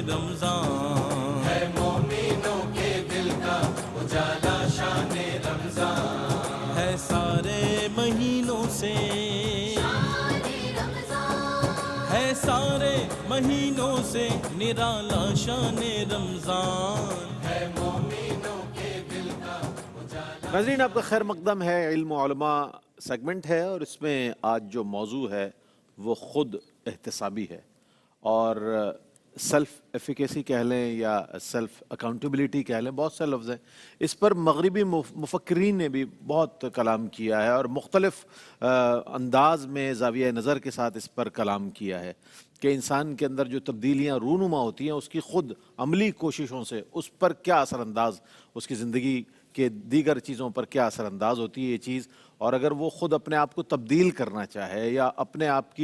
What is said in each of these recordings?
رمضان ہے مومنوں کے دل کا اجالا شان رمضان ہے سارے مہینوں سے ہے سارے مہینوں سے نرالا شان رمضان ہے مومنوں کے دل کا اجالا. ناظرین آپ کا خیر مقدم ہے. علم و علماء سیگمنٹ ہے اور اس میں آج جو موضوع ہے وہ خود احتسابی ہے اور سیلف ایفیکیسی کہہ لیں یا سیلف اکاؤنٹیبلٹی کہہ لیں، بہت سے لفظ ہیں. اس پر مغربی مفکرین نے بھی بہت کلام کیا ہے اور مختلف انداز میں زاویہ نظر کے ساتھ اس پر کلام کیا ہے کہ انسان کے اندر جو تبدیلیاں رونما ہوتی ہیں اس کی خود عملی کوششوں سے اس پر کیا اثر انداز، اس کی زندگی کہ دیگر چیزوں پر کیا اثر انداز ہوتی ہے یہ چیز، اور اگر وہ خود اپنے آپ کو تبدیل کرنا چاہے یا اپنے آپ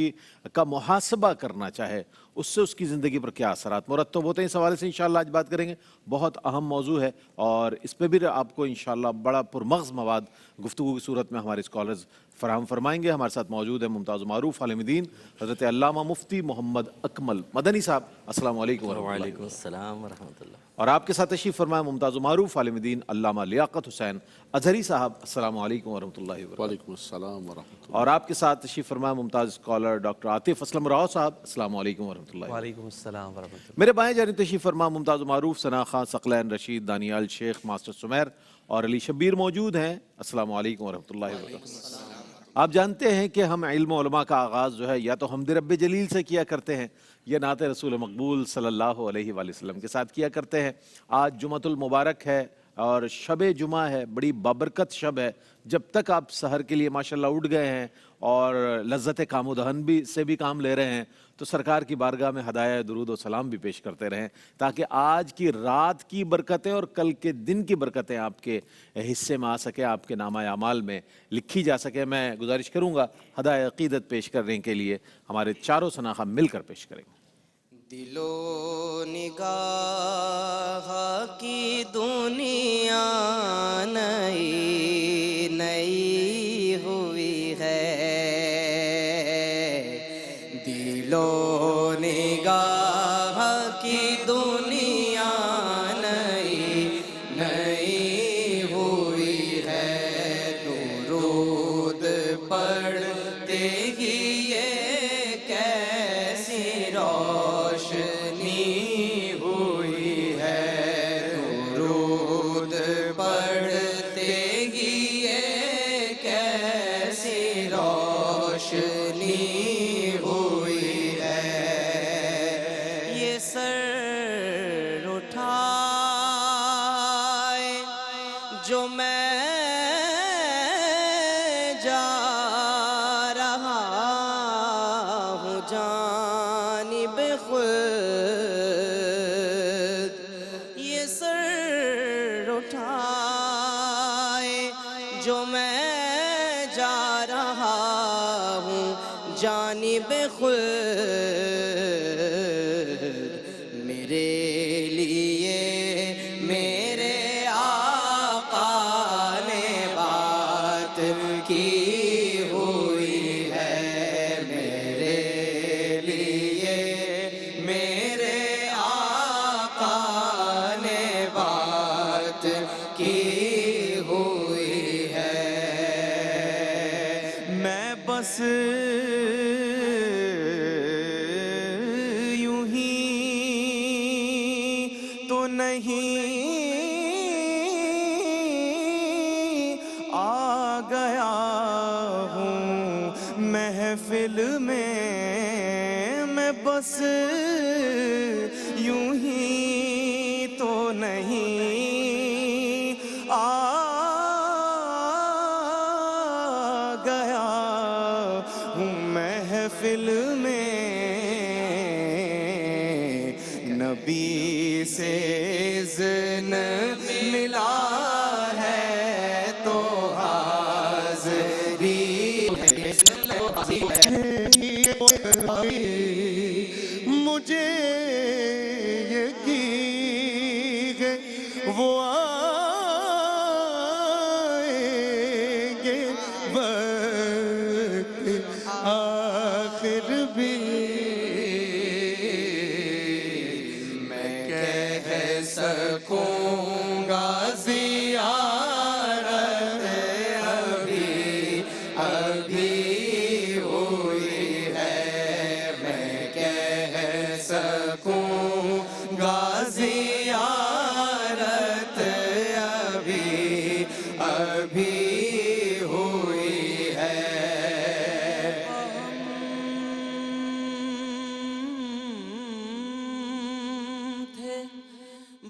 کا محاسبہ کرنا چاہے اس سے اس کی زندگی پر کیا اثرات مرتب ہوتے ہیں. اس حوالے سے انشاءاللہ آج بات کریں گے. بہت اہم موضوع ہے اور اس پہ بھی آپ کو انشاءاللہ بڑا پرمغز مواد گفتگو کی صورت میں ہمارے اسکالرز فراہم فرمائیں گے. ہمارے ساتھ موجود ہیں ممتاز و معروف عالم دین حضرت علامہ مفتی محمد اکمل مدنی صاحب. السلام علیکم ورحمۃ اللہ. وعلیکم السلام ورحمۃ اللہ. اور آپ کے ساتھ تشریف فرمائے ممتاز و معروف عالم دین علامہ لیاقت حسین اظہری صاحب. السلام علیکم ورحمۃ اللہ وبرکاتہ. وعلیکم السلام ورحمۃ اللہ. اور آپ کے ساتھ تشریف فرمائے ممتاز اسکالر ڈاکٹر عاطف اسلم راؤ صاحب. السلام علیکم ورحمۃ اللہ. وعلیکم السلام ورحمۃ اللہ. میرے بائیں جانب تشریف فرما ممتاز و معروف ثنا خان ثقلین رشید دانیال شیخ ماسٹر سمیر اور علی شبیر موجود ہیں. السلام علیکم ورحمۃ اللہ وبرکاتہ. آپ جانتے ہیں کہ ہم علم و علماء کا آغاز جو ہے یا تو حمد رب جلیل سے کیا کرتے ہیں یا نعت رسول مقبول صلی اللہ علیہ وآلہ وسلم کے ساتھ کیا کرتے ہیں. آج جمعۃ المبارک ہے اور شب جمعہ ہے، بڑی بابرکت شب ہے. جب تک آپ سحر کے لیے ماشاءاللہ اٹھ گئے ہیں اور لذت کام و دہن سے بھی کام لے رہے ہیں تو سرکار کی بارگاہ میں ہدایہ درود و سلام بھی پیش کرتے رہیں تاکہ آج کی رات کی برکتیں اور کل کے دن کی برکتیں آپ کے حصے میں آ سکیں، آپ کے نامہ اعمال میں لکھی جا سکے. میں گزارش کروں گا ہدایہ عقیدت پیش کرنے کے لیے ہمارے چاروں ثناخواہ مل کر پیش کریں گے. دل و نگاہ کی دنیا نئی نئی ہوئی ہے، دل و نگاہ کی دنیا نئی نئی ہوئی ہے. درود پڑھتے ہی یہ کیسی روشنی ہوئی ہے، درود پڑھتے ہی یہ کیسی روشنی ہوئی ہے. یہ سر اٹھائے جو میں جا رہا ہوں جانب خود، یہ سر اٹھائے جو میں جا رہا ہوں جانب خود، میرے لیے میرے آقا نے بات کی ہوئی ہے، میرے لیے میرے آقا نے بات کی ہوئی ہے. میں بس یوں ہی تو نہیں آ گیا ہوں محفل میں بس یوں ہی تو نہیں آ گیا ہوں محفل میں. نبی سے اذن ملا ہے تو حاضری مجھے یقین ہے وہ آئیں گے وقت آخر بھی. سکوں گا زیارت ابھی ابھی ہوئی ہے میں کہہ سکوں گا زیارت ابھی ابھی ہوئی ہے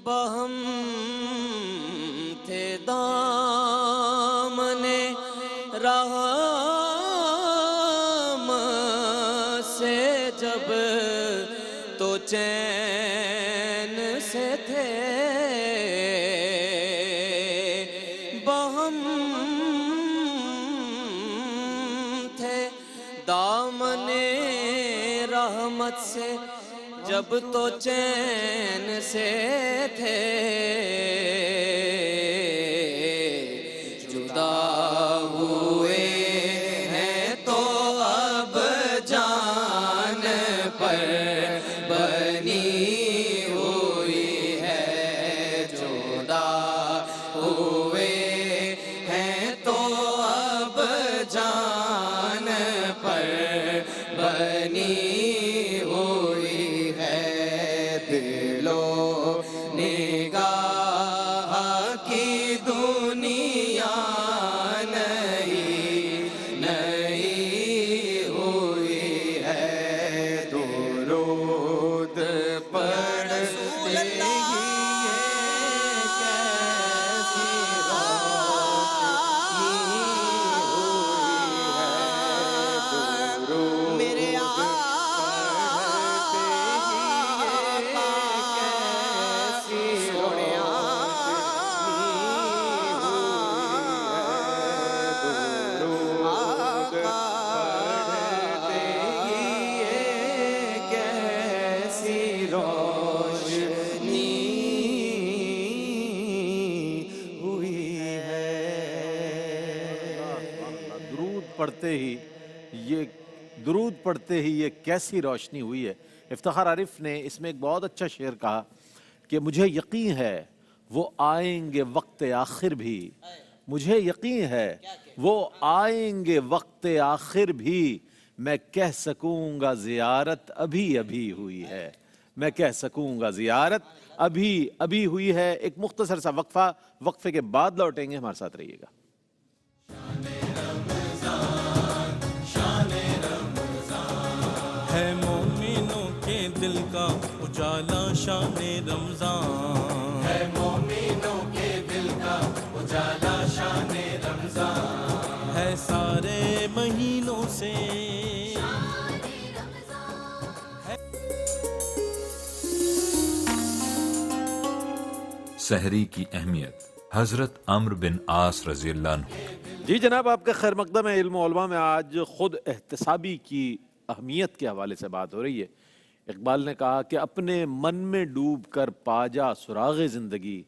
بہم تھے دامن رحم سے جب تو چین سے تھے بہم تھے دامن رحمت سے جب تو چین سے تھے جدا ہوئے ہیں تو اب جان پر بنی ہوئی ہے جدا ہوئے ہیں تو اب جان پر بنی دلو نگاہ کی دنیا نئی نئی ہوئی ہے درود پڑھتے ہی کیسی روشنی ہوئی ہے درود میرے درود پڑھتے ہی یہ کیسی روشنی ہوئی ہے۔ افتخار عارف نے اس میں ایک بہت اچھا شعر کہا کہ مجھے یقین ہے وہ آئیں گے وقت آخر بھی، مجھے یقین ہے وہ آئیں گے وقت آخر بھی، میں کہہ سکوں گا زیارت ابھی ابھی ہوئی ہے، میں کہہ سکوں گا زیارت ابھی ابھی ہوئی ہے۔ ایک مختصر سا وقفہ، وقفے کے بعد لوٹیں گے، ہمارے ساتھ رہیے گا۔ ہے مومنوں کے دل کا اجالا شان رمضان، ہے مومنوں کے دل کا اجالا شان رمضان، ہے سارے مہینوں سے سحری کی اہمیت۔ حضرت عمرو بن عاص رضی اللہ عنہ۔ جی جناب، آپ کا خیر مقدم ہے علم و علماء میں۔ آج خود احتسابی کی اہمیت کے حوالے سے بات ہو رہی ہے۔ اقبال نے کہا کہ اپنے من میں ڈوب کر پا جا سراغ زندگی،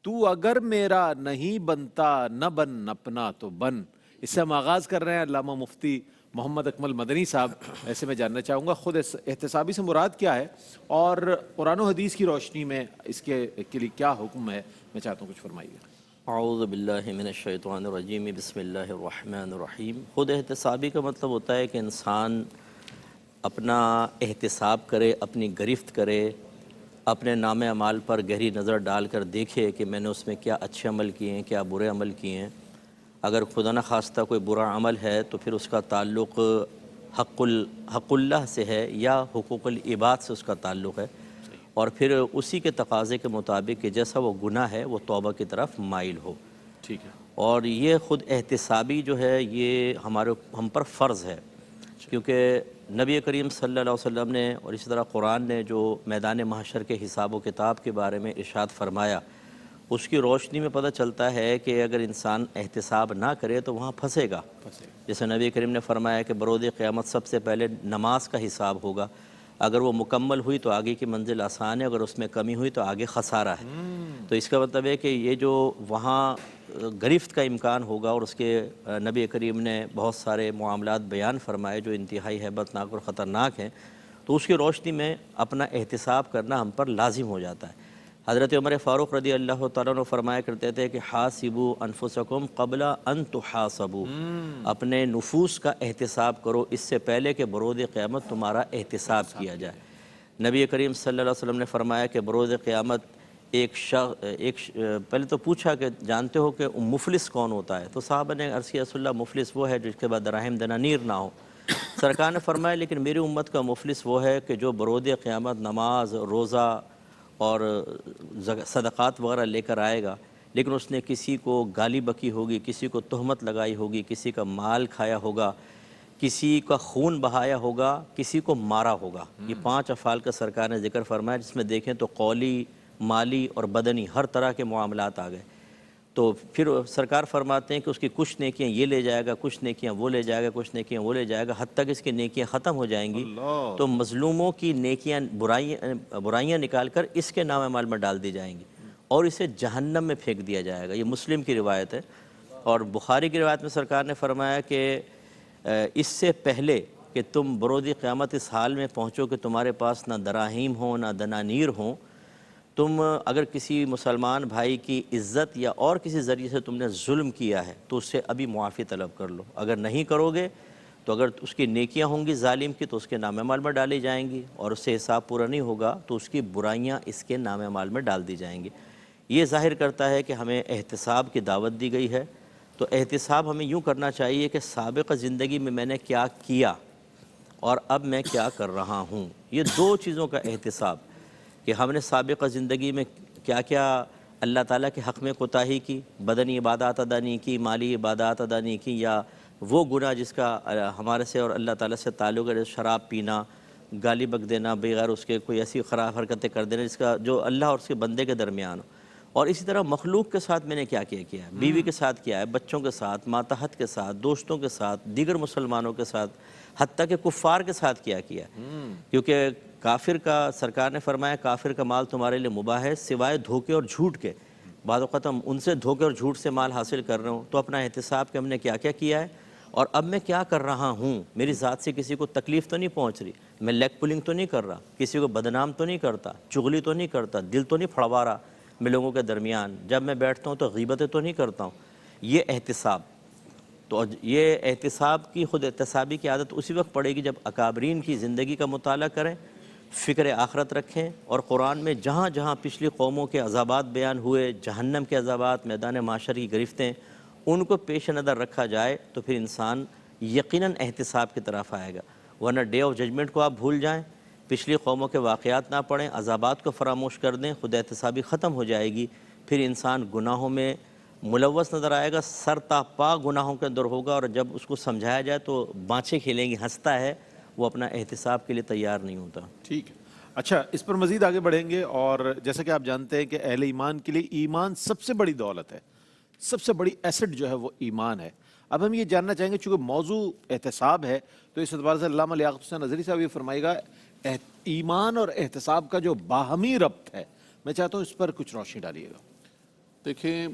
تو اگر میرا نہیں بنتا نہ بن اپنا تو بن۔ اس سے ہم آغاز کر رہے ہیں علامہ مفتی محمد اکمل مدنی صاحب۔ ایسے میں جاننا چاہوں گا خود احتسابی سے مراد کیا ہے اور قرآن و حدیث کی روشنی میں اس کے لیے کیا حکم ہے؟ میں چاہتا ہوں کچھ فرمائیے۔ اعوذ باللہ من الشیطان الرجیم، بسم اللہ الرحمن الرحیم۔ خود احتسابی کا مطلب ہوتا ہے کہ انسان اپنا احتساب کرے، اپنی گرفت کرے، اپنے نام اعمال پر گہری نظر ڈال کر دیکھے کہ میں نے اس میں کیا اچھے عمل کیے ہیں، کیا برے عمل کیے ہیں۔ اگر خدا نخواستہ کوئی برا عمل ہے تو پھر اس کا تعلق حق اللہ سے ہے یا حقوق العباد سے اس کا تعلق ہے، اور پھر اسی کے تقاضے کے مطابق کہ جیسا وہ گناہ ہے وہ توبہ کی طرف مائل ہو۔ ٹھیک ہے۔ اور یہ خود احتسابی جو ہے یہ ہم پر فرض ہے، کیونکہ نبی کریم صلی اللہ علیہ وسلم نے اور اسی طرح قرآن نے جو میدان محشر کے حساب و کتاب کے بارے میں ارشاد فرمایا، اس کی روشنی میں پتہ چلتا ہے کہ اگر انسان احتساب نہ کرے تو وہاں پھنسے گا۔ جیسے نبی کریم نے فرمایا کہ بروز قیامت سب سے پہلے نماز کا حساب ہوگا، اگر وہ مکمل ہوئی تو آگے کی منزل آسان ہے، اگر اس میں کمی ہوئی تو آگے خسارہ ہے۔ تو اس کا مطلب ہے کہ یہ جو وہاں گرفت کا امکان ہوگا، اور اس کے نبی کریم نے بہت سارے معاملات بیان فرمائے جو انتہائی ہیبت ناک اور خطرناک ہیں، تو اس کی روشنی میں اپنا احتساب کرنا ہم پر لازم ہو جاتا ہے۔ حضرت عمر فاروق رضی اللہ تعالیٰ عنہ فرمایا کرتے تھے کہ حاسبوا انفسکم قبل ان تحاسبوا، اپنے نفوس کا احتساب کرو اس سے پہلے کہ بروز قیامت تمہارا احتساب کیا جائے۔ نبی کریم صلی اللہ علیہ وسلم نے فرمایا کہ بروز قیامت پہلے تو پوچھا کہ جانتے ہو کہ مفلس کون ہوتا ہے؟ تو صحابہ نے عرض کیا رسول اللہ مفلس وہ ہے جس کے بعد دراہم دنانیر نہ ہو۔ سرکار نے فرمایا لیکن میری امت کا مفلس وہ ہے کہ جو بروز قیامت نماز، روزہ اور صدقات وغیرہ لے کر آئے گا، لیکن اس نے کسی کو گالی بکی ہوگی، کسی کو تہمت لگائی ہوگی، کسی کا مال کھایا ہوگا، کسی کا خون بہایا ہوگا، کسی کو مارا ہوگا۔ یہ 5 افعال کا سرکار نے ذکر فرمایا، جس میں دیکھیں تو قولی، مالی اور بدنی ہر طرح کے معاملات آ گئے۔ تو پھر سرکار فرماتے ہیں کہ اس کی کچھ نیکیاں یہ لے جائے گا، کچھ نیکیاں وہ لے جائے گا، کچھ نیکیاں وہ لے جائے گا، حتیٰ کہ اس کی نیکیاں ختم ہو جائیں گی تو مظلوموں کی نیکیاں برائیاں نکال کر اس کے نام اعمال میں ڈال دی جائیں گی اور اسے جہنم میں پھینک دیا جائے گا۔ یہ مسلم کی روایت ہے، اور بخاری کی روایت میں سرکار نے فرمایا کہ اس سے پہلے کہ تم بروز قیامت اس حال میں پہنچو کہ تمہارے پاس نہ دراہیم ہوں نہ دنانیر ہوں، تم اگر کسی مسلمان بھائی کی عزت یا اور کسی ذریعے سے تم نے ظلم کیا ہے تو اس سے ابھی معافی طلب کر لو، اگر نہیں کرو گے تو اگر اس کی نیکیاں ہوں گی ظالم کی تو اس کے نام اعمال میں ڈالی جائیں گی، اور اس سے حساب پورا نہیں ہوگا تو اس کی برائیاں اس کے نام اعمال میں ڈال دی جائیں گی۔ یہ ظاہر کرتا ہے کہ ہمیں احتساب کی دعوت دی گئی ہے، تو احتساب ہمیں یوں کرنا چاہیے کہ سابقہ زندگی میں نے کیا کیا اور اب میں کیا کر رہا ہوں، یہ 2 چیزوں کا احتساب، کہ ہم نے سابقہ زندگی میں کیا کیا اللہ تعالیٰ کے حق میں کوتاہی کی، بدنی عبادات ادا نہیں کی، مالی عبادات ادا نہیں کی، یا وہ گناہ جس کا ہمارے سے اور اللہ تعالیٰ سے تعلق ہے، شراب پینا، گالی بک دینا، بغیر اس کے کوئی ایسی خراب حرکتیں کر دینا جس کا جو اللہ اور اس کے بندے کے درمیان ہو، اور اسی طرح مخلوق کے ساتھ میں نے کیا کیا ہے، بیوی کے ساتھ کیا ہے، بچوں کے ساتھ، ماتحت کے ساتھ، دوستوں کے ساتھ، دیگر مسلمانوں کے ساتھ، حتیٰ کہ کفار کے ساتھ کیا ہے، کیونکہ کافر کا سرکار نے فرمایا کافر کا مال تمہارے لیے مباح ہے سوائے دھوکے اور جھوٹ کے۔ بعض اوقات ہم ان سے دھوکے اور جھوٹ سے مال حاصل کر رہے ہوں، تو اپنا احتساب کہ ہم نے کیا کیا ہے اور اب میں کیا کر رہا ہوں، میری ذات سے کسی کو تکلیف تو نہیں پہنچ رہی، میں لیگ پولنگ تو نہیں کر رہا، کسی کو بدنام تو نہیں کرتا، چغلی تو نہیں کرتا، دل تو نہیں پھڑوا رہا میں لوگوں کے درمیان، جب میں بیٹھتا ہوں تو غیبتیں تو نہیں کرتا ہوں۔ یہ احتساب، تو یہ احتساب کی خود احتسابی کی عادت اسی وقت پڑے گی جب اکابرین کی زندگی کا مطالعہ کریں، فکر آخرت رکھیں، اور قرآن میں جہاں جہاں پچھلی قوموں کے عذابات بیان ہوئے، جہنم کے عذابات، میدان محشر کی گرفتیں، ان کو پیش نظر رکھا جائے تو پھر انسان یقیناً احتساب کی طرف آئے گا، ورنہ ڈے آف ججمنٹ کو آپ بھول جائیں، پچھلی قوموں کے واقعات نہ پڑھیں، عذابات کو فراموش کر دیں، خود احتسابی ختم ہو جائے گی، پھر انسان گناہوں میں ملوث نظر آئے گا، سر تا پا گناہوں کے اندر ہوگا، اور جب اس کو سمجھایا جائے تو بانچیں کھیلیں گی، ہنستا ہے، وہ اپنا احتساب کے لیے تیار نہیں ہوتا۔ ٹھیک ہے، اچھا اس پر مزید آگے بڑھیں گے، اور جیسا کہ آپ جانتے ہیں کہ اہل ایمان کے لیے ایمان سب سے بڑی دولت ہے، سب سے بڑی ایسٹ جو ہے وہ ایمان ہے۔ اب ہم یہ جاننا چاہیں گے چونکہ موضوع احتساب ہے تو اس اعتبار سے علامہ لیاقت حسین نظری صاحب یہ فرمائے گا ایمان اور احتساب کا جو باہمی ربط ہے، میں چاہتا ہوں اس پر کچھ روشنی ڈالیے گا۔ دیکھیں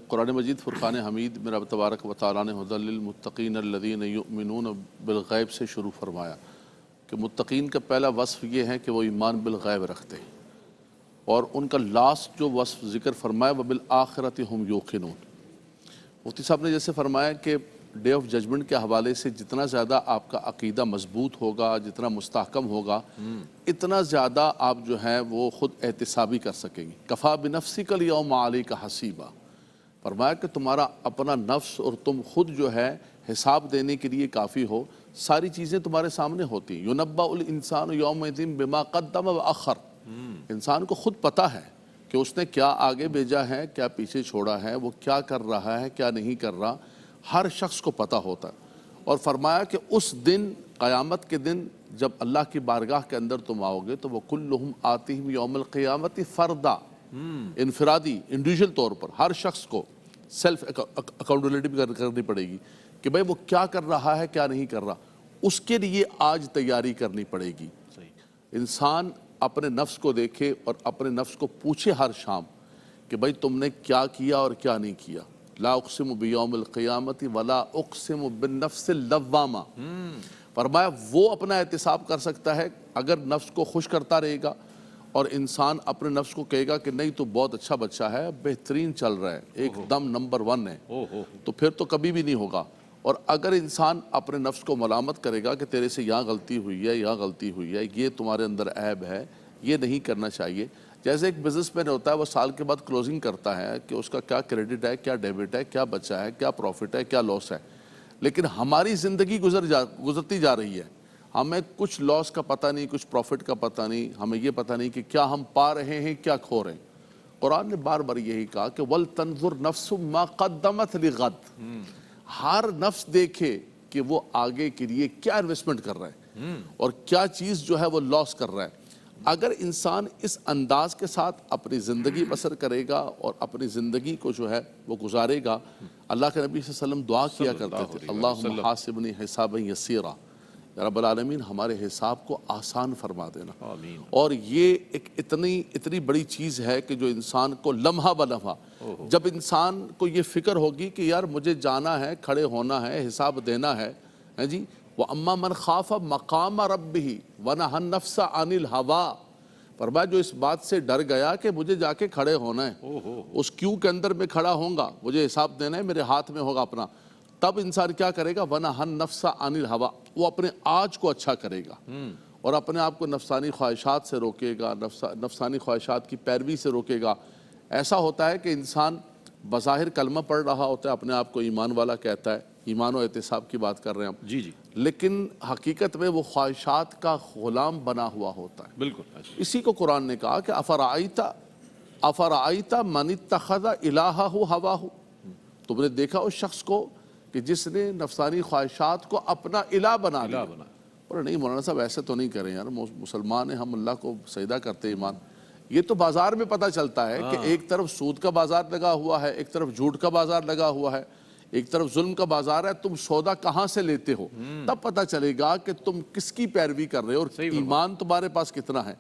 قرآن مجید فرقان حمید میں رب تبارک و تعالیٰ نے ھدی للمتقین الذین یؤمنون بالغیب سے شروع فرمایا کہ متقین کا پہلا وصف یہ ہے کہ وہ ایمان بالغیب رکھتے ہیں، اور ان کا لاسٹ جو وصف ذکر فرمایا وبالآخرۃ ھم یوقنون۔ مفتی صاحب نے جیسے فرمایا کہ ڈے آف ججمنٹ کے حوالے سے جتنا زیادہ آپ کا عقیدہ مضبوط ہوگا، جتنا مستحکم ہوگا، اتنا زیادہ آپ جو ہے وہ خود احتسابی کر سکیں گے۔ کفا بنفسک الیوم علیک حسیبا، فرمایا کہ تمہارا اپنا نفس اور تم خود جو ہے حساب دینے کے لیے کافی ہو، ساری چیزیں تمہارے سامنے ہوتی ہیں۔ ینبأ الانسان یومئذ بما قدم واخر، انسان کو خود پتہ ہے کہ اس نے کیا آگے بھیجا ہے، کیا پیچھے چھوڑا ہے، وہ کیا کر رہا ہے، کیا نہیں کر رہا، ہر شخص کو پتہ ہوتا ہے۔ اور فرمایا کہ اس دن، قیامت کے دن، جب اللہ کی بارگاہ کے اندر تم آؤ گے تو وہ کلہم آتیہم یوم القیامت فردا، انفرادی انڈیویجول طور پر ہر شخص کو سیلف اکاؤنٹیبلٹی کرنی پڑے گی کہ بھئی وہ کیا کر رہا ہے، کیا نہیں کر رہا، اس کے لیے آج تیاری کرنی پڑے گی۔ انسان اپنے نفس کو دیکھے اور اپنے نفس کو پوچھے ہر شام کہ بھئی تم نے کیا کیا اور کیا نہیں کیا۔ لا اقسم بیوم القیامت ولا اقسم بالنفس اللوامہ، فرمایا وہ اپنا احتساب کر سکتا ہے اگر نفس کو خوش کرتا رہے گا اور انسان اپنے نفس کو کہے گا کہ نہیں تو بہت اچھا بچہ ہے، بہترین چل رہا ہے، ایک دم نمبر 1 ہے، تو پھر تو کبھی بھی نہیں ہوگا۔ اور اگر انسان اپنے نفس کو ملامت کرے گا کہ تیرے سے یہاں غلطی ہوئی ہے، یہاں غلطی ہوئی ہے، یہ تمہارے اندر عیب ہے، یہ نہیں کرنا چاہیے۔ جیسے ایک بزنس مین ہوتا ہے، وہ سال کے بعد کلوزنگ کرتا ہے کہ اس کا کیا کریڈٹ ہے، کیا ڈیبٹ ہے، کیا بچا ہے، کیا پروفٹ ہے، کیا لاس ہے۔ لیکن ہماری زندگی گزرتی جا رہی ہے، ہمیں کچھ لاس کا پتہ نہیں، کچھ پروفٹ کا پتہ نہیں، ہمیں یہ پتہ نہیں کہ کیا ہم پا رہے ہیں، کیا کھو رہے ہیں۔ قرآن نے بار بار یہی کہا کہ وَلْتَنْظُرْ نَفْسٌ مَا قَدَّمَتْ لِغَدٍ، ہر نفس دیکھے کہ وہ آگے کے لیے کیا انویسٹمنٹ کر رہا ہے اور کیا چیز جو ہے وہ لاس کر رہا ہے۔ اگر انسان اس انداز کے ساتھ اپنی زندگی بسر کرے گا اور اپنی زندگی کو جو ہے وہ گزارے گا، اللہ کے نبی صلی اللہ علیہ وسلم دعا کیا کرتے تھے، اللہم حاسبنی حسابا یسیرا، یا رب العالمین ہمارے حساب کو آسان فرما دینا۔ اور یہ ایک اتنی بڑی چیز ہے کہ جو انسان کو لمحہ بلمحہ، جب انسان کو یہ فکر ہوگی کہ یار مجھے جانا ہے، کھڑے ہونا ہے، حساب دینا ہے جی، وَأَمَّا مَنْ خَافَ مَقَامَ رَبِّهِ وَنَهَى النَّفْسَ عَنِ الْهَوَىٰ، فرمایا جو اس بات سے ڈر گیا کہ مجھے جا کے کھڑے ہونا ہے، اس کیوں کے اندر میں کھڑا ہوں گا، مجھے حساب دینا ہے، میرے ہاتھ میں ہوگا اپنا، تب انسان کیا کرے گا، وَنَهَى النَّفْسَ عَنِ الْهَوَىٰ، وہ اپنے آج کو اچھا کرے گا اور اپنے آپ کو نفسانی خواہشات سے روکے گا، نفسانی خواہشات کی پیروی سے روکے گا۔ ایسا ہوتا ہے کہ انسان بظاہر کلمہ پڑھ رہا ہوتا ہے، اپنے آپ کو ایمان والا کہتا ہے، ایمان و احتساب کی بات کر رہے ہیں ہم، جی جی، لیکن حقیقت میں وہ خواہشات کا غلام بنا ہوا ہوتا ہے۔ بالکل۔ اسی کو قرآن نے کہا کہ افرائیت من اتخذ الہہ ہواہ، تم نے دیکھا اس شخص کو کہ جس نے نفسانی خواہشات کو اپنا الہ بنا لیا۔ اور نہیں مولانا صاحب ایسے تو نہیں کریں یار، مسلمان ہیں ہم، اللہ کو سجدہ کرتے ایمان۔ یہ تو بازار میں پتہ چلتا ہے کہ ایک طرف سود کا بازار لگا ہوا ہے، ایک طرف جھوٹ کا بازار لگا ہوا ہے، ایک طرف ظلم کا بازار ہے، تم سودا کہاں سے لیتے ہو، تب پتہ چلے گا کہ تم کس کی پیروی کر رہے ہو اور ایمان تمہارے پاس کتنا ہے۔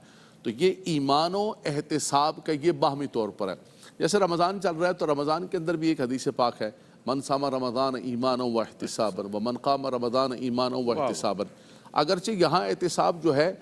تو یہ ایمان و احتساب کا یہ باہمی طور پر ہے۔ جیسے رمضان چل رہا ہے تو رمضان کے اندر بھی ایک حدیث پاک ہے، من صام رمضان ایمانا و احتسابا ومن قام رمضان ایمانا و احتسابا۔ اگرچہ یہاں احتساب جو ہے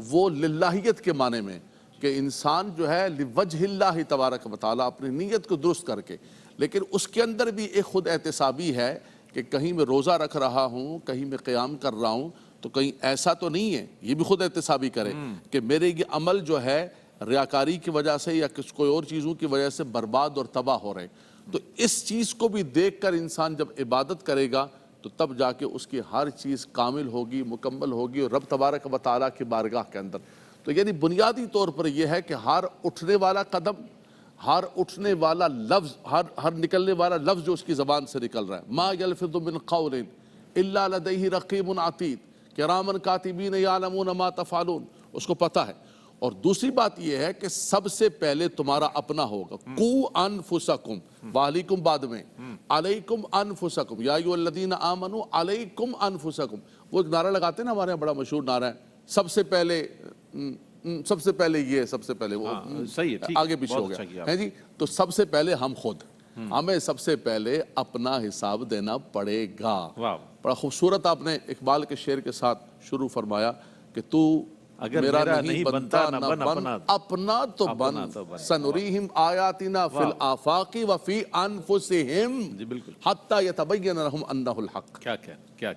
وہ للہیت کے معنی میں، کہ انسان جو ہے لوجہ اللہ تبارک و تعالیٰ اپنی نیت کو درست کر کے، لیکن اس کے اندر بھی ایک خود احتسابی ہے کہ کہیں میں روزہ رکھ رہا ہوں، کہیں میں قیام کر رہا ہوں، تو کہیں ایسا تو نہیں ہے، یہ بھی خود احتسابی کرے کہ میرے یہ عمل جو ہے ریاکاری کی وجہ سے یا کوئی اور چیزوں کی وجہ سے برباد اور تباہ ہو رہے ہیں۔ تو اس چیز کو بھی دیکھ کر انسان جب عبادت کرے گا تو تب جا کے اس کی ہر چیز کامل ہوگی، مکمل ہوگی، اور رب تبارک و تعالیٰ کی بارگاہ کے اندر۔ تو یعنی بنیادی طور پر یہ ہے کہ ہر اٹھنے والا قدم، ہر اٹھنے والا لفظ، ہر نکلنے والا لفظ جو اس کی زبان سے نکل رہا ہے، ما یلفظ من قول الا لدیہ رقیب عتید کراما کاتبین یعلمون ما تفعلون، اس کو پتہ ہے۔ اور دوسری بات یہ ہے کہ سب سے پہلے تمہارا اپنا ہوگا، قو انفسکم، والیکم بعد میں، علیکم انفسکم، یا ایھا الذین آمنوا علیکم انفسکم۔ وہ ایک نعرہ لگاتے ہیں نا، ہمارے یہاں بڑا مشہور نعرہ ہے، سب سے پہلے یہ، سب سے پہلے وہ، صحیح ہے، آگے پیچھے ہو گیا ہے جی۔ تو سب سے پہلے ہم خود، ہمیں سب سے پہلے اپنا حساب دینا پڑے گا۔ بڑا خوبصورت آپ نے اقبال کے شعر کے ساتھ شروع فرمایا کہ تو اگر میرا نہیں بنتا نہ بن، اپنا تو بن، سنریہم آیاتنا فی الآفاق وفی انفسہم حتی یتبین لہم انہ الحق۔ کیا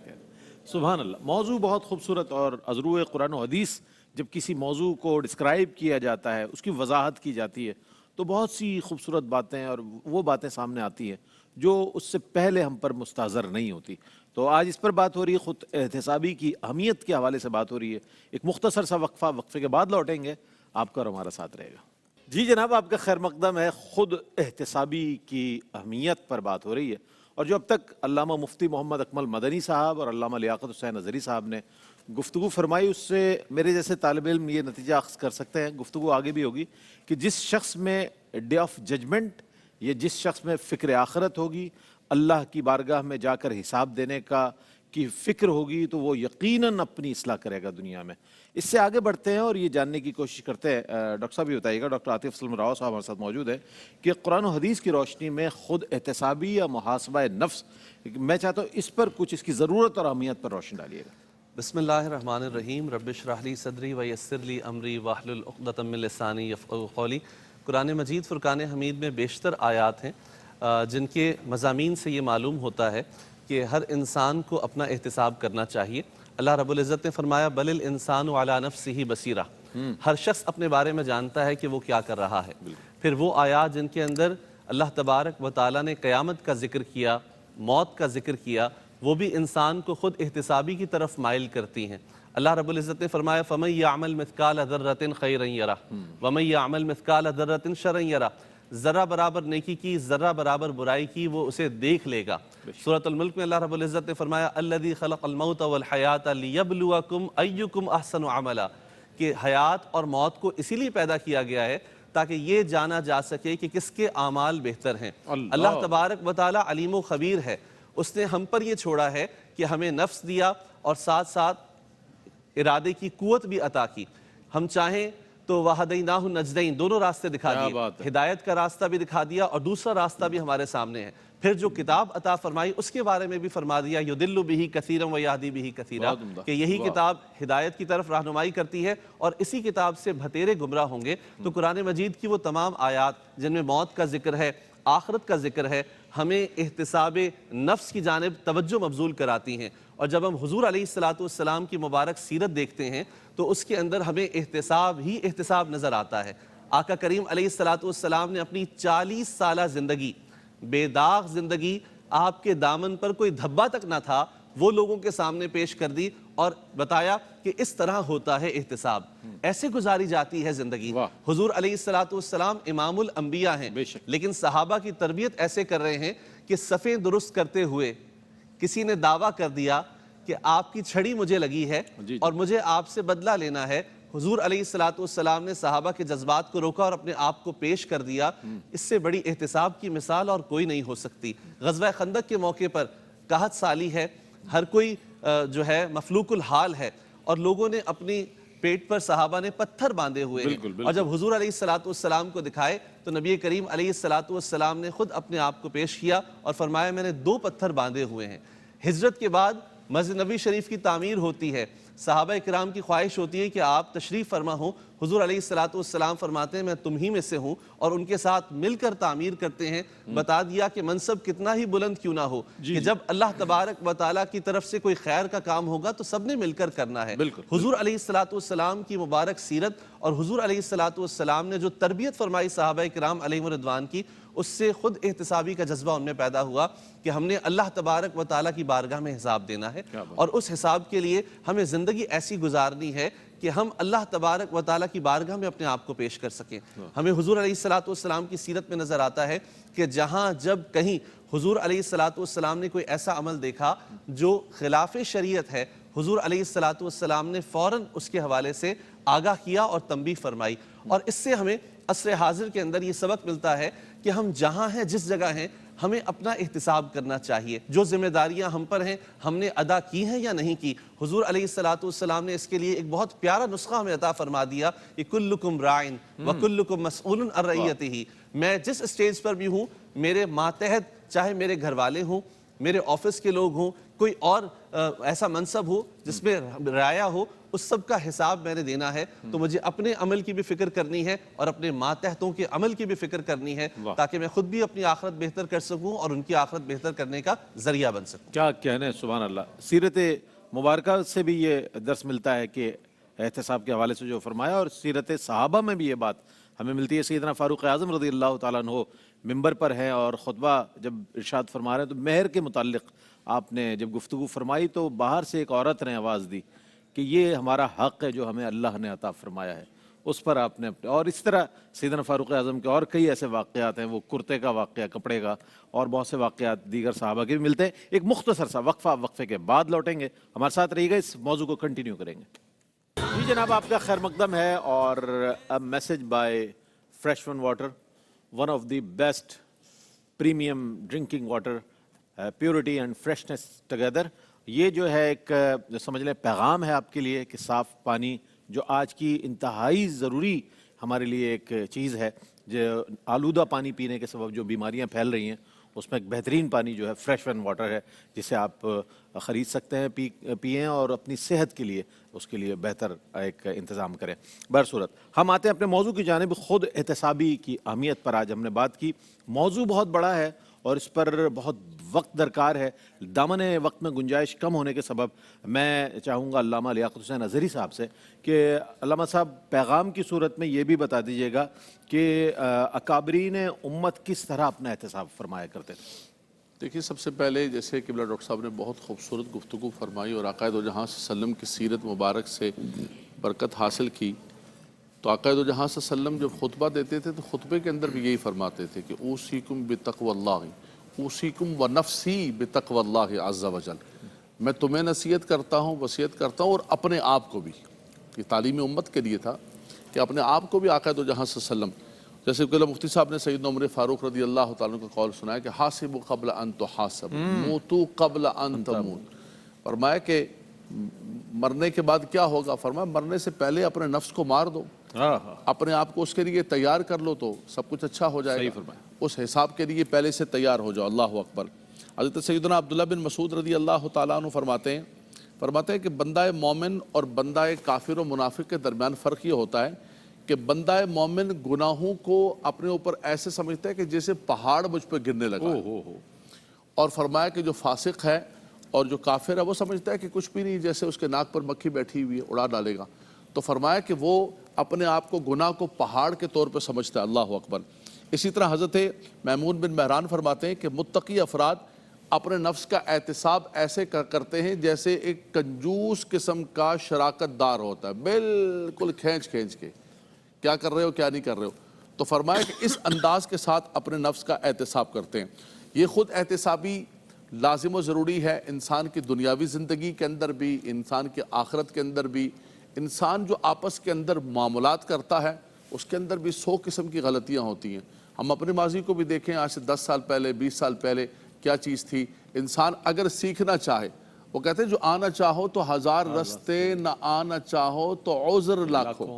سبحان اللہ۔ موضوع بہت خوبصورت، اور از روئے قرآن و حدیث جب کسی موضوع کو ڈسکرائب کیا جاتا ہے، اس کی وضاحت کی جاتی ہے، تو بہت سی خوبصورت باتیں اور وہ باتیں سامنے آتی ہیں جو اس سے پہلے ہم پر مستحضر نہیں ہوتی۔ تو آج اس پر بات ہو رہی ہے، خود احتسابی کی اہمیت کے حوالے سے بات ہو رہی ہے۔ ایک مختصر سا وقفے کے بعد لوٹیں گے، آپ کا اور ہمارا ساتھ رہے گا۔ جی جناب، آپ کا خیر مقدم ہے۔ خود احتسابی کی اہمیت پر بات ہو رہی ہے، اور جو اب تک علامہ مفتی محمد اکمل مدنی صاحب اور علامہ لیاقت حسین اظہری صاحب نے گفتگو فرمائی، اس سے میرے جیسے طالب علم یہ نتیجہ اخذ کر سکتے ہیں، گفتگو آگے بھی ہوگی، کہ جس شخص میں ڈے آف ججمنٹ، یا جس شخص میں فکر آخرت ہوگی، اللہ کی بارگاہ میں جا کر حساب دینے کی فکر ہوگی، تو وہ یقیناً اپنی اصلاح کرے گا دنیا میں۔ اس سے آگے بڑھتے ہیں اور یہ جاننے کی کوشش کرتے ہیں، ڈاکٹر صاحب یہ بتائیے گا، ڈاکٹر عاطف اسلم راؤ صاحب ہمارے ساتھ موجود ہے، کہ قرآن و حدیث کی روشنی میں خود احتسابی یا محاسبہ نفس، میں چاہتا ہوں اس پر کچھ، اس کی ضرورت اور اہمیت پر روشنی ڈالیے گا۔ بسم اللہ الرحمن الرحیم رب اشرح لی صدری ویسر لی امری واحلل عقدۃ من لسانی یفقہوا قولی۔ قرآن مجید فرقان حمید میں بیشتر آیات ہیں جن کے مضامین سے یہ معلوم ہوتا ہے کہ ہر انسان کو اپنا احتساب کرنا چاہیے۔ اللہ رب العزت نے فرمایا بل الانسان علی نفسہ بصیرہ، ہر شخص اپنے بارے میں جانتا ہے کہ وہ کیا کر رہا ہے۔ پھر وہ آیات جن کے اندر اللہ تبارک و تعالیٰ نے قیامت کا ذکر کیا، موت کا ذکر کیا، وہ بھی انسان کو خود احتسابی کی طرف مائل کرتی ہیں۔ اللہ رب العزت نے فرمایا فَمَن يَعْمَلْ مِثْقَالَ ذَرَّةٍ خَيْرًا يَرَهُ وَمَن يَعْمَلْ مِثْقَالَ ذَرَّةٍ شَرًّا يَرَهُ، ذرہ برابر نیکی کی، ذرہ برابر برائی کی، وہ اسے دیکھ لے گا۔ سورۃ الملک میں اللہ رب العزت نے فرمایا الذی خلق الموت والحیات لیبلوکم ایکم احسن عملا، کہ حیات اور موت کو اسی لیے پیدا کیا گیا ہے تاکہ یہ جانا جا سکے کہ کس کے اعمال بہتر ہیں۔ اللہ تبارک و تعالی علیم و خبیر ہے، اس نے ہم پر یہ چھوڑا ہے کہ ہمیں نفس دیا اور ساتھ ساتھ ارادے کی قوت بھی عطا کی۔ ہم چاہیں تو وَهَدَيْنَاهُ النَّجْدَيْن، دونوں راستے دکھا دیے، ہدایت کا راستہ بھی دکھا دیا اور دوسرا راستہ بھی ہمارے سامنے ہے۔ پھر جو کتاب عطا فرمائی اس کے بارے میں بھی فرما دیا یُضِلُّ بِهِ كَثِيرًا وَيَهْدِي بِهِ كَثِيرًا، کہ یہی کتاب ہدایت کی طرف رہنمائی کرتی ہے اور اسی کتاب سے بھتیرے گمراہ ہوں گے۔ تو قرآن مجید کی وہ تمام آیات جن میں موت کا ذکر ہے، آخرت کا ذکر ہے، ہمیں احتساب نفس کی جانب توجہ مبذول کراتی ہیں۔ اور جب ہم حضور علیہ السلام کی مبارک سیرت دیکھتے ہیں تو اس کے اندر ہمیں احتساب ہی احتساب نظر آتا ہے۔ آقا کریم علیہ السلام نے اپنی 40 سالہ زندگی، بے داغ زندگی، آپ کے دامن پر کوئی دھبا تک نہ تھا، وہ لوگوں کے سامنے پیش کر دی اور بتایا کہ اس طرح ہوتا ہے احتساب، ایسے گزاری جاتی ہے زندگی۔ حضور علیہ السلام امام الانبیاء ہیں، لیکن صحابہ کی تربیت ایسے کر رہے ہیں کہ صفیں درست کرتے ہوئے کسی نے دعویٰ کر دیا کہ آپ کی چھڑی مجھے لگی ہے اور مجھے آپ سے بدلہ لینا ہے۔ حضور علیہ السلام نے صحابہ کے جذبات کو روکا اور اپنے آپ کو پیش کر دیا۔ اس سے بڑی احتساب کی مثال اور کوئی نہیں ہو سکتی۔ غزوہ خندق کے موقع پر قحط سالی ہے، ہر کوئی جو ہے مفلوق الحال ہے اور لوگوں نے اپنی پیٹ پر صحابہ نے پتھر باندھے ہوئے ہیں، اور جب حضور علیہ السلام کو دکھائے تو نبی کریم علیہ السلام نے خود اپنے آپ کو پیش کیا اور فرمایا میں نے 2 پتھر باندھے ہوئے ہیں۔ ہجرت کے بعد مسجد نبی شریف کی تعمیر ہوتی ہے، صحابہ کرام کی خواہش ہوتی ہے کہ آپ تشریف فرما ہوں۔ حضور علیہ السلام فرماتے ہیں میں تم ہی میں سے ہوں، اور ان کے ساتھ مل کر تعمیر کرتے ہیں۔ بتا دیا کہ منصب کتنا ہی بلند کیوں نہ ہو، کہ جب اللہ تبارک و تعالیٰ کی طرف سے کوئی خیر کا کام ہوگا تو سب نے مل کر کرنا ہے۔ حضور علیہ السلام کی مبارک سیرت اور حضور علیہ السلام نے جو تربیت فرمائی صحابہ کرام علیہم رضوان کی، اس سے خود احتسابی کا جذبہ ان میں پیدا ہوا کہ ہم نے اللہ تبارک و تعالیٰ کی بارگاہ میں حساب دینا ہے، اور اس حساب کے لیے ہمیں زندگی ایسی گزارنی ہے کہ ہم اللہ تبارک و تعالیٰ کی بارگاہ میں اپنے آپ کو پیش کر سکیں۔ ہمیں حضور علیہ السلام کی سیرت میں نظر آتا ہے کہ جہاں جب کہیں حضور علیہ السلام نے کوئی ایسا عمل دیکھا جو خلاف شریعت ہے، حضور علیہ السلام نے فوراً اس کے حوالے سے آگاہ کیا اور تنبیہ فرمائی۔ اور اس سے ہمیں عصر حاضر کے اندر یہ سبق ملتا ہے کہ ہم جہاں ہیں، جس جگہ ہیں، ہمیں اپنا احتساب کرنا چاہیے۔ جو ذمہ داریاں ہم پر ہیں ہم نے ادا کی ہیں یا نہیں کی۔ حضور علیہ السلام نے اس کے لیے ایک بہت پیارا نسخہ ہمیں عطا فرما دیا کہ کلکم راعٍ وکلکم مسئول عن رعیتہ۔ میں جس اسٹیج پر بھی ہوں، میرے ماتحت چاہے میرے گھر والے ہوں، میرے آفس کے لوگ ہوں، کوئی اور ایسا منصب ہو جس میں رعایا ہو، اس سب کا حساب میں نے دینا ہے۔ تو مجھے اپنے عمل کی بھی فکر کرنی ہے اور اپنے ماتحتوں کے عمل کی بھی فکر کرنی ہے، تاکہ میں خود بھی اپنی آخرت بہتر کر سکوں اور ان کی آخرت بہتر کرنے کا ذریعہ بن سکوں۔ کیا کہنے، سبحان اللہ۔ سیرت مبارکہ سے بھی یہ درس ملتا ہے کہ احتساب کے حوالے سے جو فرمایا، اور سیرت صحابہ میں بھی یہ بات ہمیں ملتی ہے۔ سیدنا فاروق اعظم رضی اللہ تعالیٰ عنہ ممبر پر ہیں اور خطبہ جب ارشاد فرما رہے ہیں تو مہر کے متعلق آپ نے جب گفتگو فرمائی تو باہر سے ایک عورت نے آواز دی کہ یہ ہمارا حق ہے جو ہمیں اللہ نے عطا فرمایا ہے، اس پر آپ نے اپنے، اور اس طرح سیدنا فاروق اعظم کے اور کئی ایسے واقعات ہیں، وہ کرتے کا واقعہ، کپڑے کا، اور بہت سے واقعات دیگر صحابہ کے بھی ملتے ہیں۔ ایک مختصر سا وقفے کے بعد لوٹیں گے، ہمارے ساتھ رہیے گا، اس موضوع کو کنٹینیو کریں گے۔ جی جناب، آپ کا خیر مقدم ہے، اور message by Fresh One water, one of the best premium drinking water, purity and freshness together. یہ جو ہے ایک سمجھ لیں پیغام ہے آپ کے لیے کہ صاف پانی جو آج کی انتہائی ضروری ہمارے لیے ایک چیز ہے، جو آلودہ پانی پینے کے سبب جو بیماریاں پھیل رہی ہیں اس میں ایک بہترین پانی جو ہے فریش ون واٹر ہے جسے آپ خرید سکتے ہیں، پئیں اور اپنی صحت کے لیے اس کے لیے بہتر ایک انتظام کریں۔ برصورت ہم آتے ہیں اپنے موضوع کی جانب، خود احتسابی کی اہمیت پر آج ہم نے بات کی۔ موضوع بہت بڑا ہے اور اس پر بہت وقت درکار ہے، دامن وقت میں گنجائش کم ہونے کے سبب میں چاہوں گا علامہ لیاقت حسین اظہری صاحب سے کہ علامہ صاحب پیغام کی صورت میں یہ بھی بتا دیجیے گا کہ اکابرین امت کس طرح اپنا احتساب فرمایا کرتے تھے۔ دیکھیے، سب سے پہلے جیسے قبلہ ڈاکٹر صاحب نے بہت خوبصورت گفتگو فرمائی اور آقا دو جہاں صلی اللہ علیہ وسلم کی سیرت مبارک سے برکت حاصل کی، تو آقا دو جہاں صلی اللہ علیہ وسلم جب خطبہ دیتے تھے تو خطبے کے اندر بھی یہی فرماتے تھے کہ اوصیکم بتقوی اللہ، اوصیکم ونفسی بتقوی اللہ عز وجل، میں تمہیں نصیحت کرتا ہوں، وصیت کرتا ہوں، اور اپنے آپ کو بھی۔ یہ تعلیم امت کے لیے تھا کہ اپنے آپ کو بھی آقا دو جہاں صلی اللہ علیہ وسلم، جیسے کہ مفتی صاحب نے سیدنا عمر فاروق رضی اللہ تعالیٰ عنہ کا قول سنایا کہ حاسبوا قبل ان تحاسبوا، موتوا قبل ان تموت۔ فرمایا کہ مرنے کے بعد کیا ہوگا؟ فرمایا مرنے سے پہلے اپنے نفس کو مار دو، اپنے آپ کو اس کے لیے تیار کر لو تو سب کچھ اچھا ہو جائے گا، اس حساب کے لیے پہلے سے تیار ہو جاؤ۔ اللہ اکبر۔ حضرت سیدنا عبداللہ بن مسعود رضی اللہ تعالیٰ عنہ فرماتے ہیں کہ بندہ مومن اور بندہ کافر و منافق کے درمیان فرق یہ ہوتا ہے کہ بندہ مومن گناہوں کو اپنے اوپر ایسے سمجھتا ہے کہ جیسے پہاڑ مجھ پہ گرنے لگا ہے، اور فرمایا کہ جو فاسق ہے اور جو کافر ہے وہ سمجھتا ہے کہ کچھ بھی نہیں، جیسے اس کے ناک پر مکھی بیٹھی ہوئی ہے، اڑا ڈالے گا۔ تو فرمایا کہ وہ اپنے آپ کو گناہ کو پہاڑ کے طور پہ سمجھتا ہے۔ اللہ اکبر۔ اسی طرح حضرت میمون بن مہران فرماتے ہیں کہ متقی افراد اپنے نفس کا احتساب ایسے کرتے ہیں جیسے ایک کنجوس قسم کا شراکت دار ہوتا ہے، بالکل کھینچ کے کیا کر رہے ہو کیا نہیں کر رہے ہو۔ تو فرمایا کہ اس انداز کے ساتھ اپنے نفس کا احتساب کرتے ہیں۔ یہ خود احتسابی لازم و ضروری ہے انسان کی دنیاوی زندگی کے اندر بھی، انسان کی آخرت کے اندر بھی۔ انسان جو آپس کے اندر معاملات کرتا ہے اس کے اندر بھی 100 قسم کی غلطیاں ہوتی ہیں۔ ہم اپنے ماضی کو بھی دیکھیں، آج سے 10 سال پہلے 20 سال پہلے کیا چیز تھی۔ انسان اگر سیکھنا چاہے، وہ کہتے ہیں جو آنا چاہو تو 1000 رستے، نہ آنا چاہو تو عذر لاکھوں۔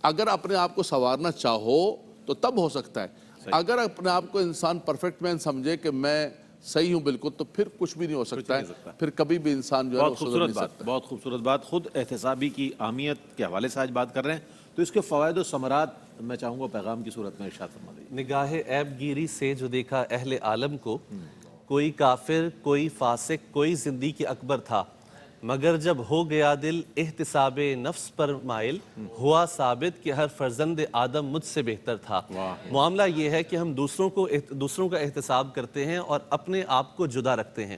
اگر اپنے آپ کو سنوارنا چاہو تو تب ہو سکتا ہے، اگر اپنے آپ کو انسان پرفیکٹ مین سمجھے کہ میں صحیح ہوں بالکل، تو پھر کچھ بھی نہیں ہو سکتا ہے، پھر کبھی بھی انسان جو ہے بہت خوبصورت بات، بہت خوبصورت بات۔ خود احتسابی کی اہمیت کے حوالے سے آج بات کر رہے ہیں، تو اس کے فوائد و ثمرات میں چاہوں گا پیغام کی صورت میں ارشاد فرما دیجیے۔ نگاہ عیب گیری سے جو دیکھا اہل عالم کو، کوئی کافر، کوئی فاسق، کوئی زندیق اکبر تھا، مگر جب ہو گیا دل احتساب نفس پر مائل، ہوا ثابت کہ ہر فرزند آدم مجھ سے بہتر تھا۔ معاملہ یہ ہے کہ ہم دوسروں کا احتساب کرتے ہیں اور اپنے آپ کو جدا رکھتے ہیں۔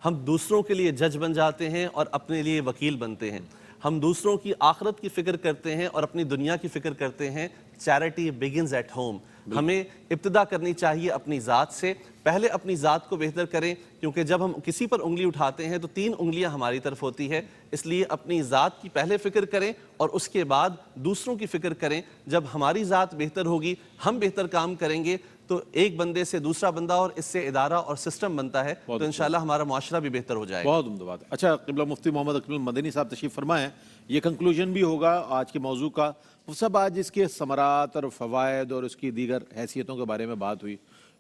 ہم دوسروں کے لیے جج بن جاتے ہیں اور اپنے لیے وکیل بنتے ہیں۔ ہم دوسروں کی آخرت کی فکر کرتے ہیں اور اپنی دنیا کی فکر کرتے ہیں۔ Charity begins at home. ہمیں ابتدا کرنی چاہیے اپنی ذات سے، پہلے اپنی ذات کو بہتر کریں، کیونکہ جب ہم کسی پر انگلی اٹھاتے ہیں تو 3 انگلیاں ہماری طرف ہوتی ہے، اس لیے اپنی ذات کی پہلے فکر کریں اور اس کے بعد دوسروں کی فکر کریں۔ جب ہماری ذات بہتر ہوگی، ہم بہتر کام کریں گے، تو ایک بندے سے دوسرا بندہ اور اس سے ادارہ اور سسٹم بنتا ہے، تو انشاءاللہ ہمارا معاشرہ بھی بہتر ہو جائے گا۔ بہت عمدہ بات۔ اچھا، قبلہ مفتی محمد اکمل مدنی صاحب تشریف فرمائیں، یہ کنکلوژن بھی ہوگا آج کے موضوع کا۔ وہ سب آج اس کے ثمرات اور فوائد اور اس کی دیگر حیثیتوں کے بارے میں بات ہوئی،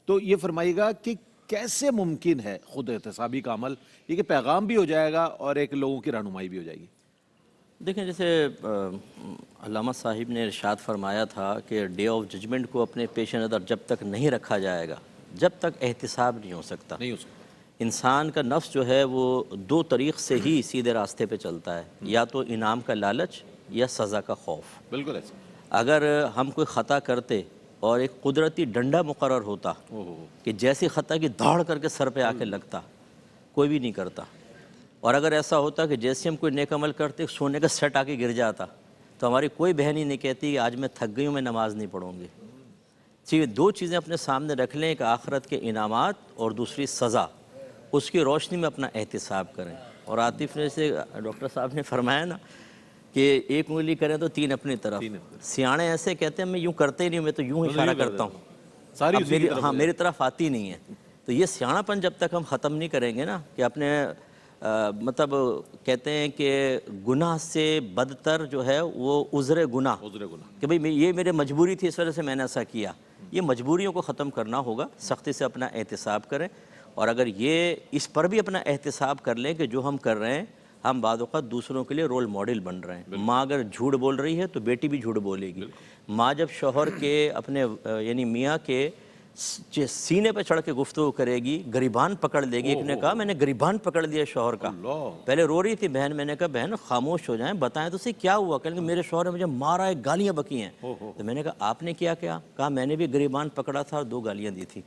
تو یہ فرمائیے گا کہ کیسے ممکن ہے خود احتسابی کا عمل، یہ کہ پیغام بھی ہو جائے گا اور ایک لوگوں کی رہنمائی بھی ہو جائے گی؟ دیکھیں، جیسے علامہ صاحب نے ارشاد فرمایا تھا کہ ڈے آف ججمنٹ کو اپنے پیش نظر جب تک نہیں رکھا جائے گا، جب تک احتساب نہیں ہو سکتا۔ انسان کا نفس جو ہے وہ 2 طریق سے ہی سیدھے راستے پہ چلتا ہے، یا تو انعام کا لالچ یا سزا کا خوف۔ بالکل ایسا۔ اگر ہم کوئی خطا کرتے اور ایک قدرتی ڈنڈا مقرر ہوتا کہ جیسی خطا کی دھاڑ کر کے سر پہ آ کے لگتا، کوئی بھی نہیں کرتا۔ اور اگر ایسا ہوتا کہ جیسے ہم کوئی نیک عمل کرتے سونے کا سیٹ آ کے گر جاتا، تو ہماری کوئی بہن ہی نہیں کہتی کہ آج میں تھک گئی ہوں، میں نماز نہیں پڑھوں گی۔ یہ 2 چیزیں اپنے سامنے رکھ لیں، ایک آخرت کے انعامات اور دوسری سزا، اس کی روشنی میں اپنا احتساب کریں۔ اور عاطف نے جیسے ڈاکٹر صاحب نے فرمایا نا کہ 1 انگلی کریں تو 3 اپنی طرف۔ سیانے ایسے کہتے ہیں میں یوں کرتے ہی نہیں، میں تو یوں اشارہ کرتا ہوں، میری طرف آتی نہیں ہے۔ تو یہ سیاڑا پن جب تک ہم ختم نہیں کریں گے نا، کہ اپنے مطلب کہتے ہیں کہ گناہ سے بدتر جو ہے وہ عذر گناہ، کہ بھئی یہ میرے مجبوری تھی اس وجہ سے میں نے ایسا کیا. یہ مجبوریوں کو ختم کرنا ہوگا، سختی سے اپنا احتساب کریں. اور اگر یہ اس پر بھی اپنا احتساب کر لیں کہ جو ہم کر رہے ہیں ہم بعض اوقات دوسروں کے لیے رول ماڈل بن رہے ہیں. ماں اگر جھوٹ بول رہی ہے تو بیٹی بھی جھوٹ بولے گی. ماں جب شوہر کے اپنے یعنی میاں کے سینے پہ چڑھ کے گفتگو کرے گی، گریبان پکڑ لے گی. ایک نے کہا میں نے گریبان پکڑ لیا شوہر کا. پہلے رو رہی تھی بہن، میں نے کہا بہن خاموش ہو جائیں، بتائیں تو صحیح کیا ہوا. کہیں گے میرے شوہر نے مجھے مارا ہے، گالیاں بکی ہیں. تو میں نے کہا آپ نے کیا کیا؟ کہا میں نے بھی گریبان پکڑا تھا اور 2 گالیاں دی تھی.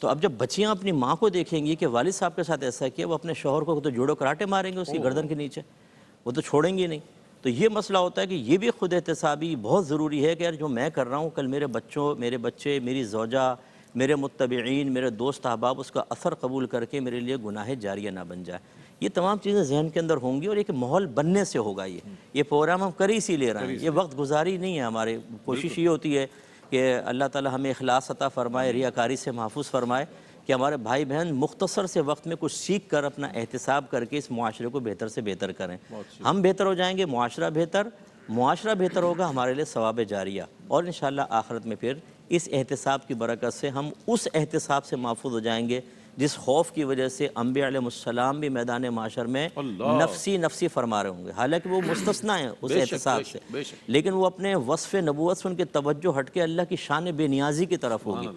تو اب جب بچیاں اپنی ماں کو دیکھیں گی کہ والد صاحب کے ساتھ ایسا کیا، وہ اپنے شوہر کو تو جوڑو کراٹے ماریں گے اس کی گردن کے نیچے، وہ تو چھوڑیں گے نہیں. تو یہ مسئلہ ہوتا ہے کہ یہ بھی خود احتسابی بہت ضروری ہے کہ یار جو میں کر رہا ہوں کل میرے بچے، میری زوجہ، میرے متبعین، میرے دوست احباب اس کا اثر قبول کر کے میرے لیے گناہ جاریہ نہ بن جائے. یہ تمام چیزیں ذہن کے اندر ہوں گی اور ایک ماحول بننے سے ہوگا. یہ پروگرام ہم کر ہی اسی لے رہے ہیں، یہ وقت گزاری نہیں ہے. ہماری کوشش یہ ہوتی ہے کہ اللہ تعالی ہمیں اخلاص عطا فرمائے، ریاکاری سے محفوظ فرمائے، کہ ہمارے بھائی بہن مختصر سے وقت میں کچھ سیکھ کر اپنا احتساب کر کے اس معاشرے کو بہتر سے بہتر کریں. ہم بہتر ہو جائیں گے، معاشرہ بہتر ہوگا، ہمارے لیے ثواب جاریہ. اور انشاءاللہ آخرت میں پھر اس احتساب کی برکت سے ہم اس احتساب سے محفوظ ہو جائیں گے جس خوف کی وجہ سے انبیاء علیہ السلام بھی میدان معاشر میں نفسی فرما رہے ہوں گے. حالانکہ وہ مستثنیٰ ہیں اس احتساب سے، لیکن وہ اپنے وصف نبوت سے ان کی توجہ ہٹ کے اللہ کی شان بے نیازی کی طرف ہوگی.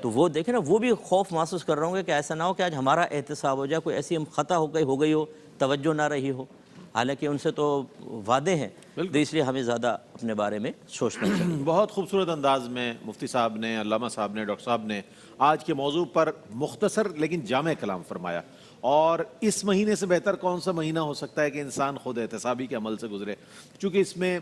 تو وہ دیکھیں نا، وہ بھی خوف محسوس کر رہے ہوں گے کہ ایسا نہ ہو کہ آج ہمارا احتساب ہو جائے، کوئی ایسی ہم خطا ہو گئی ہو، توجہ نہ رہی ہو. حالانکہ ان سے تو وعدے ہیں، تو اس لیے ہمیں زیادہ اپنے بارے میں سوچنا چاہیے. بہت خوبصورت انداز میں مفتی صاحب نے، علامہ صاحب نے، ڈاکٹر صاحب نے آج کے موضوع پر مختصر لیکن جامع کلام فرمایا. اور اس مہینے سے بہتر کون سا مہینہ ہو سکتا ہے کہ انسان خود احتسابی کے عمل سے گزرے، چونکہ اس میں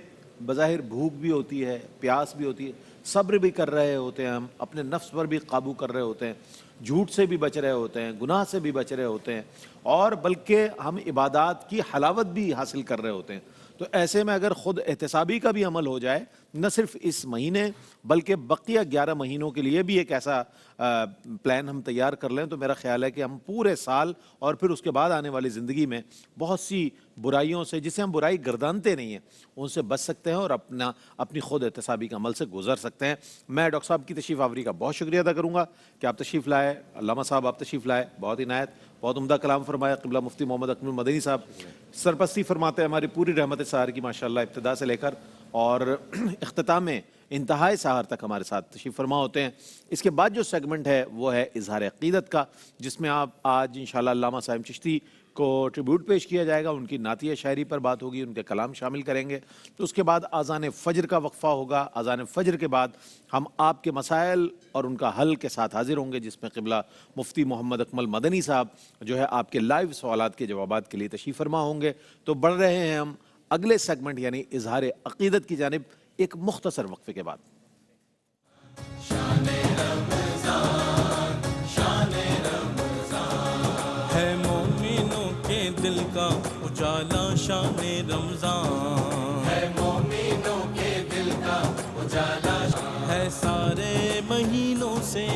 بظاہر بھوک بھی ہوتی ہے، پیاس بھی ہوتی ہے، صبر بھی کر رہے ہوتے ہیں، ہم اپنے نفس پر بھی قابو کر رہے ہوتے ہیں، جھوٹ سے بھی بچ رہے ہوتے ہیں، گناہ سے بھی بچ رہے ہوتے ہیں، اور بلکہ ہم عبادات کی حلاوت بھی حاصل کر رہے ہوتے ہیں. تو ایسے میں اگر خود احتسابی کا بھی عمل ہو جائے، نہ صرف اس مہینے بلکہ بقیہ 11 مہینوں کے لیے بھی ایک ایسا پلان ہم تیار کر لیں، تو میرا خیال ہے کہ ہم پورے سال اور پھر اس کے بعد آنے والی زندگی میں بہت سی برائیوں سے، جسے ہم برائی گردانتے نہیں ہیں، ان سے بچ سکتے ہیں اور اپنی خود احتسابی کے عمل سے گزر سکتے ہیں. میں ڈاکٹر صاحب کی تشریف آوری کا بہت شکریہ ادا کروں گا کہ آپ تشریف لائے. علامہ صاحب آپ تشریف لائے، بہت عنایت، بہت عمدہ کلام فرمایا. قبلہ مفتی محمد اکمل مدنی صاحب سرپرستی فرماتے ہیں ہماری پوری رحمت سحر کی ماشاءاللہ، ابتدا سے لے کر اور اختتام میں انتہائی سحر تک ہمارے ساتھ تشریف فرما ہوتے ہیں. اس کے بعد جو سیگمنٹ ہے وہ ہے اظہار عقیدت کا، جس میں آپ آج انشاءاللہ علامہ صاحب چشتی کو ٹریبیوٹ پیش کیا جائے گا، ان کی نعتیہ شاعری پر بات ہوگی، ان کے کلام شامل کریں گے. تو اس کے بعد اذان فجر کا وقفہ ہوگا. اذان فجر کے بعد ہم آپ کے مسائل اور ان کا حل کے ساتھ حاضر ہوں گے، جس میں قبلہ مفتی محمد اکمل مدنی صاحب جو ہے آپ کے لائیو سوالات کے جوابات کے لیے تشریف فرما ہوں گے. تو بڑھ رہے ہیں ہم اگلے سیگمنٹ یعنی اظہار عقیدت کی جانب ایک مختصر وقفے کے بعد. ہے مومنوں کے دل کا اجالا شان رمضان، ہے مومنوں کے دل کا اجالا، ہے سارے مہینوں سے